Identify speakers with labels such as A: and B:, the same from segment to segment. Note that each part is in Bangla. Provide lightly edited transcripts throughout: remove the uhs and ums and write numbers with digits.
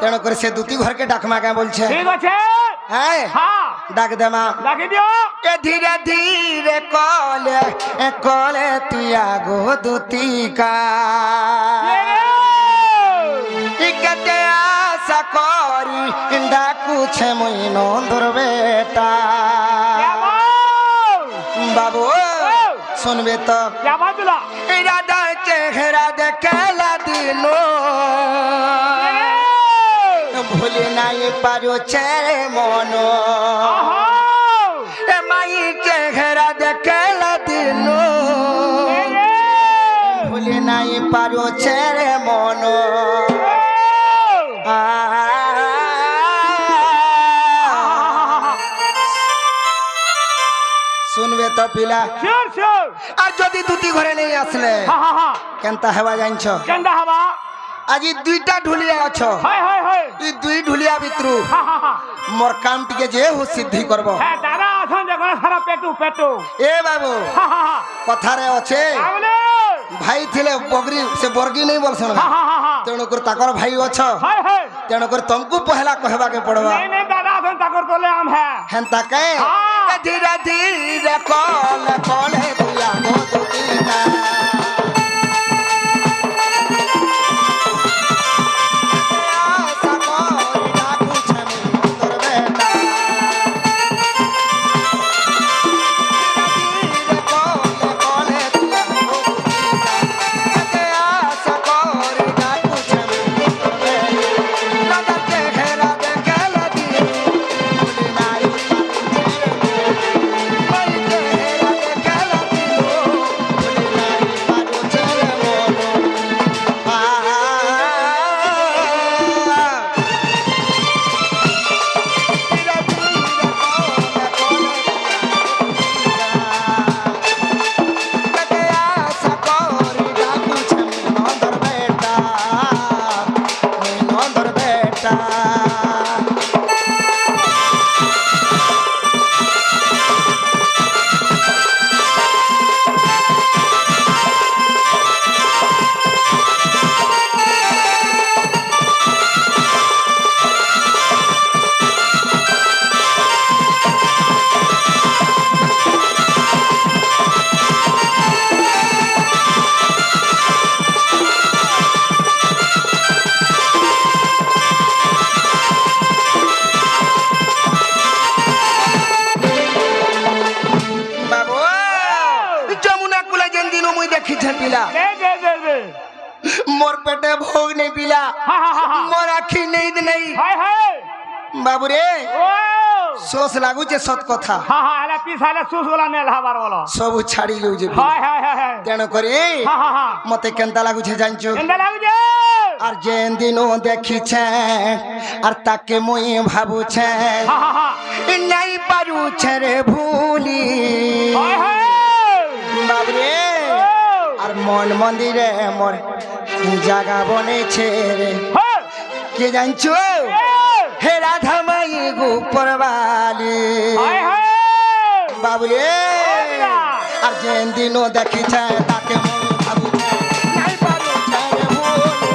A: তেণুক সে দুটি ঘরকে ডাকমা কে বলছে
B: ঠিক আছে
A: হ্যাঁ ডাক দে মা
B: ডাকি দিও
A: এ ধীরে ধীরে কলে কলে তুই আগো দুতিকা কেতে আশা করি ডাকুছে মুই নন্দর বেটা বাবু শুনবে তো রাধা চেহারা দেখলা দিল ভুলি নাই পারো ছেড়ে মন মাই চেহারা দেখলা দিল ভুলি নাই পারো ছেড়ে মন শুনবে তো পিলা আর যদি দুটি ঘরে নেই আসলে কেনতা হেবা জানছ
B: কেনতা হবা
A: আজি দুইটা ঢুলিয়া অছ এই দুই ঢুলিয়া ভিতরু মোর কাম টিকে যে হু সিদ্ধি করব
B: হ্যাঁ দাদা আছেন দেখো সারা পেটু পেটু
A: এ বাবু কথারে আছে ভাই থিলে বগরি সে বর্গি নেই বলছন তেণু করে তাকর ভাই অছ তেণু করে তুমকু পহলা কহবাকে পড়বা
B: দাদা আছেন তাকর কলে আম হ্যাঁ
A: হেনতা কে ধীরে ধীরে কলে কলে দুয়া গো দুতিনা मोर पेटे भोग नहीं पिला मोर आखी नींद नहीं बाबू रे सोस लागू जे सत कथा सब छाड़ी लू जे तेणु करी मते केनता लागू छे जानचो আর যেন দিনও দেখিছে আর তাকে মুই ভাবুছে নাই পারুছে রে ভুলি বাবরে আর মন মন্দিরে মোর জায়গা বনেছে রে কে জানছো হে রাধা মাই গোপরবালি বাবরে আর যেন দিনও দেখিছে তাকে মুই ভাবুছে নাই পারুছে রে ভুলি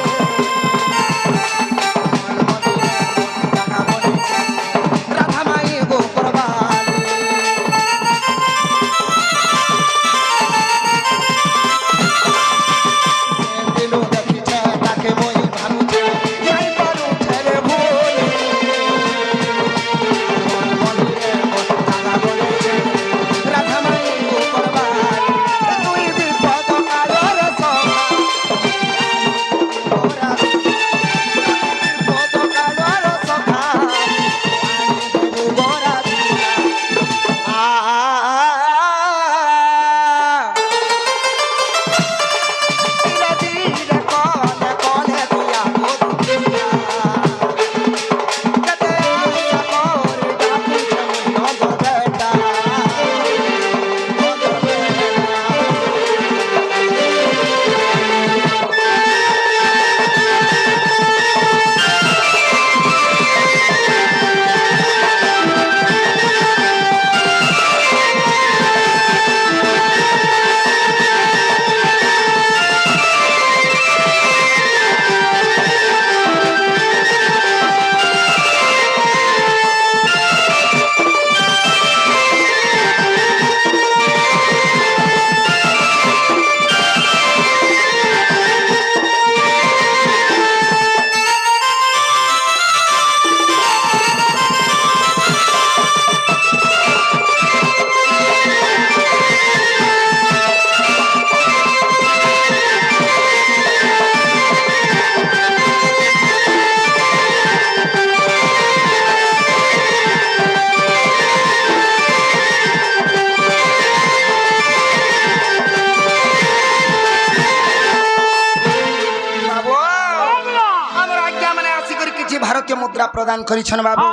A: କିଛି ଭାରତୀୟ ମୁଦ୍ରା ପ୍ରଦାନ କରିଛନ୍ତି ବାବୁ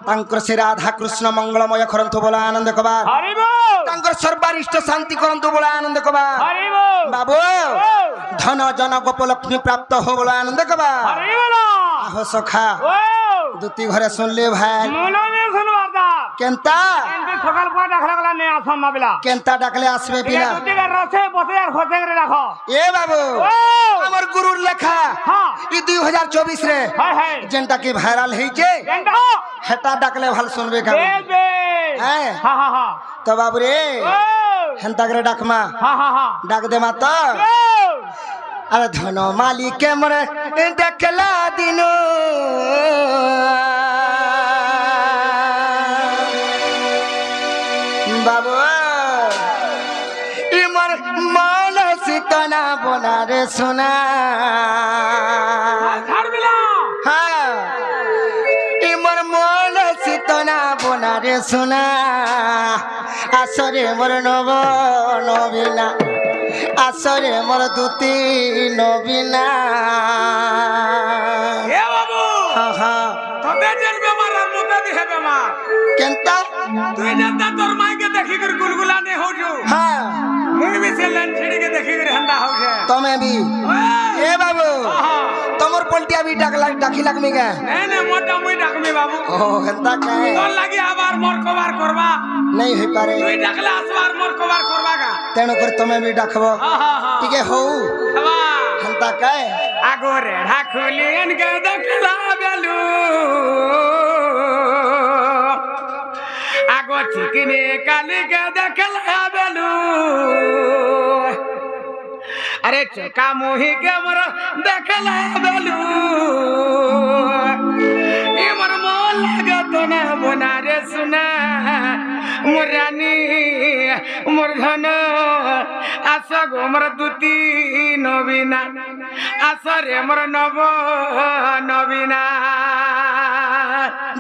A: ତାଙ୍କର ସେ ରାଧା କୃଷ୍ଣ ମଙ୍ଗଳମୟ କରନ୍ତୁ ବୋଲା ଆନନ୍ଦ କବାର ତାଙ୍କର ସର୍ବାରିଷ୍ଟ ଶାନ୍ତି କରନ୍ତୁ ବୋଲା ଆନନ୍ଦ କବାର ବାବୁ ଧନ ଜନ ଗୋପ ଲକ୍ଷ୍ମୀ ପ୍ରାପ୍ତ ହୋ ବୋଲା ଆନନ୍ଦ କବାର আহো সখা দুতি ঘরে শুনলে ভাই কেনতা
B: সকাল পর ডাকলে গলা নে আসম মাবিলা
A: কেনতা ডাকলে আসবে পিলা
B: দুটি গার রসে বসে আর খোঁজে করে রাখো
A: এ বাবু আমার গুরুর লেখা ই 2024 রে যেনটা কি ভাইরাল হইছে হেটা ডাকলে ভাল শুনবে কা হ্যাঁ তো বাবু রে হেনতা করে ডাকমা ডাক দে মা তো আরে ধন মালিক মরে দেখলা দিন বাবু ইমর মানসিক না বোনারে সোনা হ্যাঁ ইমর মানসিক না বোনারে সোনা আসরে মর নব নবীনা আসরে মোর দুতি নবীনা
B: এ বাবু তবে যেন বেমার আর মতে দিহে বেমার
A: কেনতা
B: তুই জানতা তোর মাইকে দেখি করে গুলগুলা নে হউছু
A: হ্যাঁ
B: মুই বি সেলেন ছিড়িকে দেখি করে হন্দা হউছে
A: তুমি বি এ বাবু তোমার পলটিয়া বি ডাকি লাগমি কে
B: নে মোটা মুই ডাকমি বাবু
A: ও হেনতা কে
B: তোর লাগি আবার মোর কভার করবা
A: নাই হই পারে
B: তুই ডাকলে আসবার মোর কভার করবা গা
A: তেণু করে তুমি বি ডাকব টিকে হউ হেনতা কে
B: আগরে ঢাকুলিন কে দেখলা বেলু আগো ঠিকনে কালি কে দেখলা বেলু আরে চকা মুহি কে মোর দেখলা বেলু এমর মন লাগত না বনারে সুনা মুরানি মোর ধন আস গো মোর দুতি নবীনা আসরে মোর নব নবীনা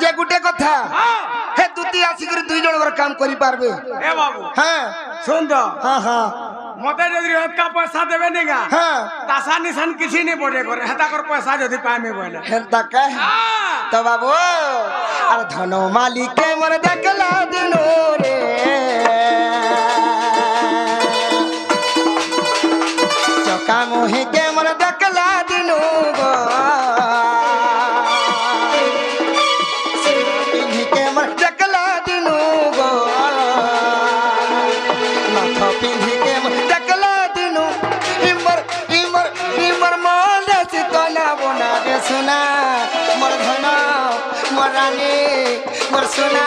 A: যে গুটে কথা হে দুতি আসি করে দুই জনর কাম করি পারবে
B: এ বাবু
A: হ্যাঁ
B: শুন তো
A: হ্যাঁ হ্যাঁ
B: মতে যদি হতকা পয়সা দেবে নেগা
A: হ্যাঁ
B: তাসা নিশান কিছু নেই পড়ে করে হেতাকর পয়সা যদি পাইমে বলে
A: হেনতা কে তো বাবু আর ধন মালিক মোর দেখলা দিন রে চকা মুহি কে মোর দেখলা দিন গো পিন্ধি কে মোর দেখলা দিন গো নাথ পিন্ধি কে মোর দেখলা দিন ইমর ইমর ইমর মন সিতনা বনা রে সোনা মোর ধন মোর রানী মোর সোনা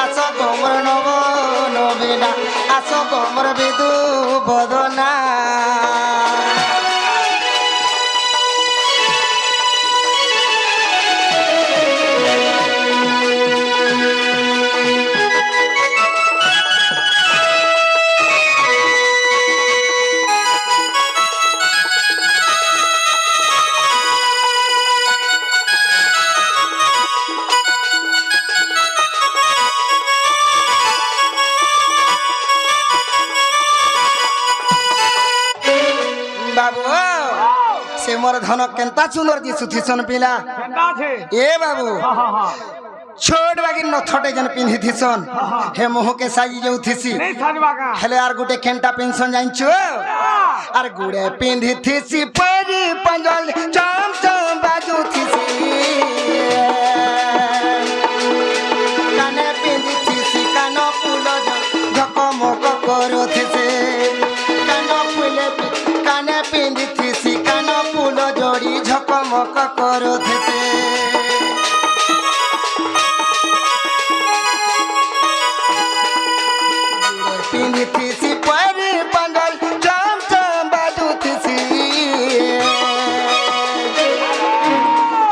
A: আস গো মোর নব নবীনা আস গো মোর বিদু বদনা বাবু সে মোর ধন কেনতা সুন্দর দিশুথিসন পিলা এ বাবু ছোট বাগির নথটে যেন পিন্ধি থিসন হে মুহকে সাজি যাউথিসি হেলে আর গুটে কেনটা পেনশন জানছো আর গুড়ে পিন্ধি থিসি পরি পঞ্জল চম চম বাজু থিসি কানে পিন্ধি থিসি কান ফুল ঝকমক করু থিসি কান ফুলে কানে পিন্ধি থিসি কান ফুল জড়ি ঝকমক করু থিসি পিন্ধি থিসি পরি পঞ্জল চম চম বাজু থিসি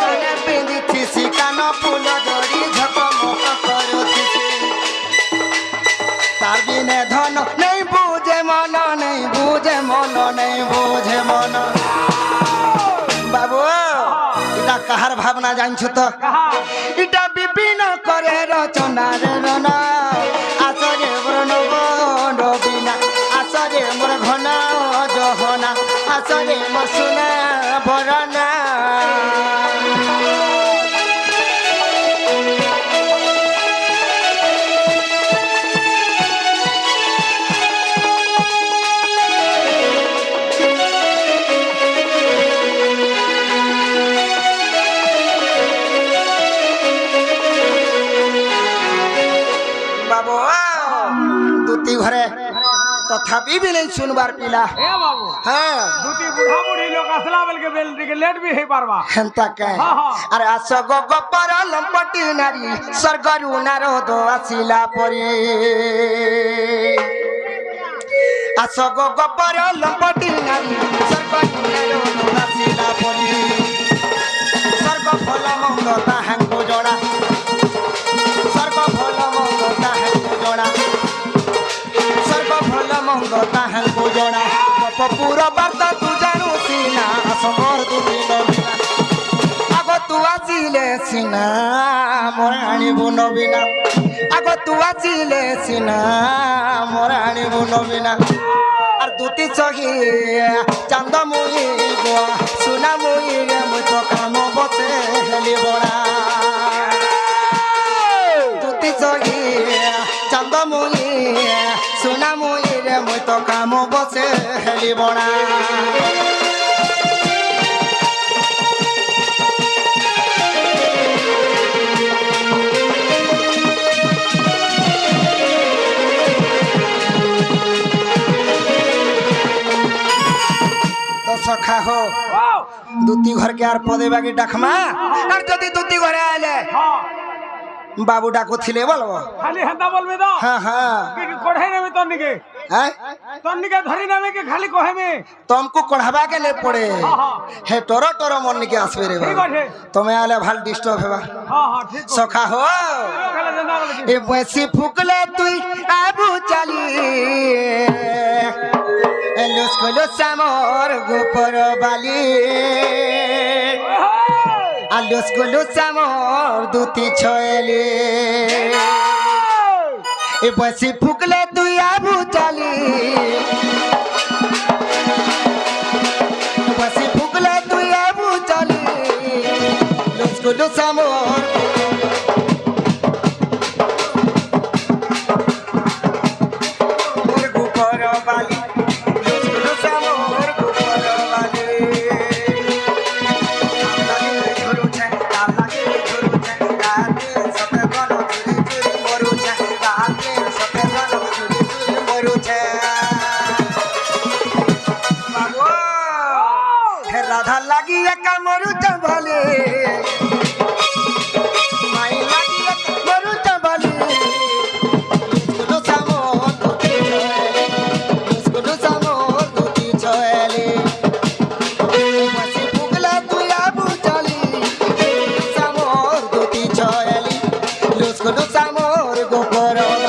A: কানে পিন্ধি থিসি কান ফুল জড়ি ঝকমক করু থিসি তার বিনে ধন নেই বুঝে মন নেই বুঝে মন নেই বুঝে মন বাবু এটা কাহার ভাবনা জানছো তো এটা বিপিন করে রচনার রন আসরে ব্রণব রবিনা আসরে মোর ঘন জহনা আসরে মোর সোনা বরনা तथापि भी नहीं सुनबार पिला
B: ए बाबू
A: हाँ
B: দুটি বুড়া বুড়ি লোক আসলা বলকে বেল দিকে লেট भी হেই পারবা
A: हेंता कहे
B: हाँ, हाँ।
A: अरे आस गोपर लंपटी नारी स्वर्गरु नारद आसिला परी आस गोपर लंपटी नारी स्वर्गरु नारद आसिला परी स्वर्ग फल मंग ताहांको जणा स्वर्ग फल मंग ताहांको जणा स्वर्ग फल मंग ताहांको जणा गपपुर बार्ता तू जाणु सीना समर तू नबीना आग तू आसिले सीना मोराणी बु नबीना आग तू आसिले सीना मोराणी बु नबीना আর দুটি চহি চান্দ মুই গোয়া সোনা মুই রে মুই তো কাম বসে হেলি বড়া দুটি চহি চান্দ মুই সোনা মুই রে মুই তো কাম বসে হেলি বড়া सखा हो दूती घर के आर पदे बागी डाकमा और जदि दूती घरे आले
B: हां
A: बाबू डाको थिले बोलबो
B: खाली हंदा बोलबे तो
A: हां हां
B: कि कोढ़े ने तन्निके
A: हैं
B: तन्निके धरी नामे के खाली कोहे में
A: तुमको कोढ़ाबा के ले पड़े
B: हां हां
A: हे टोरो टोरो मन के आसबे रे
B: ठीक
A: बाबू
B: है
A: तुम्हें आले भाल डिस्टर्ब हेबा
B: हां हां ठीक
A: सखा हो
B: खाली जंदा बोल
A: ए बैसी फुकले तुई आबू चली लुस्कुलो सामोर गोपर बाली लुस्कुलो सामोर दूती छोएली ए बसी फुकले तुई आबू चली बसी फुकले तुई आबू चली लुस्कुलो सामोर गोपर बाली राधा लगी एक मरु चबले माई लगी एक मरु चबले मुस्कुलो सामो दूती छोले बसी फुगला तू आबू चली सामो दूती छोले मुस्कुलो सामो गोपर